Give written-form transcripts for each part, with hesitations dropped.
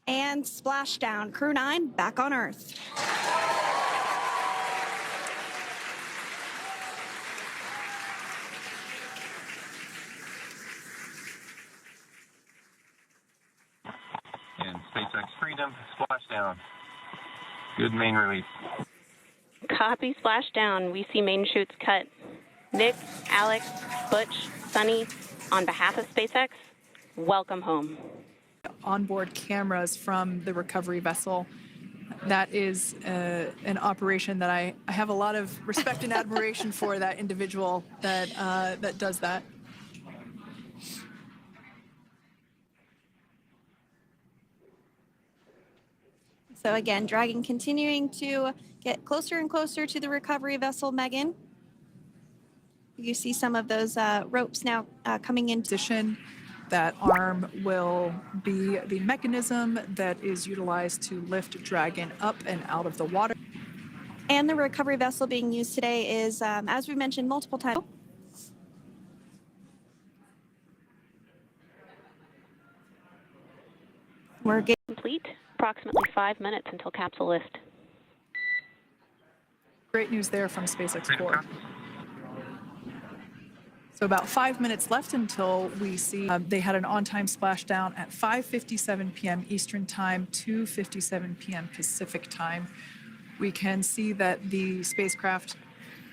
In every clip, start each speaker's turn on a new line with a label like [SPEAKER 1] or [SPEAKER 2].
[SPEAKER 1] And Splashdown, Crew 9 back on Earth.
[SPEAKER 2] And SpaceX Freedom, Splashdown. Good main release.
[SPEAKER 3] Copy, Splashdown. We see main chutes cut. Nick, Alex, Butch, Sunny, on behalf of SpaceX, welcome home.
[SPEAKER 4] Onboard cameras from the recovery vessel. That is an operation that I have a lot of respect and admiration for that individual that does that.
[SPEAKER 1] So again, Dragon continuing to get closer and closer to the recovery vessel, Megan. You see some of those ropes now coming in
[SPEAKER 4] Position. That arm will be the mechanism that is utilized to lift Dragon up and out of the water.
[SPEAKER 1] And the recovery vessel being used today is, as we mentioned multiple times, we're getting
[SPEAKER 3] Complete. Approximately 5 minutes until capsule lift.
[SPEAKER 4] Great news there from SpaceX Core. So about 5 minutes left until we see they had an on-time splashdown at 5:57 p.m. Eastern Time, 2:57 p.m. Pacific Time. We can see that the spacecraft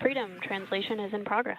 [SPEAKER 3] Freedom translation is in progress.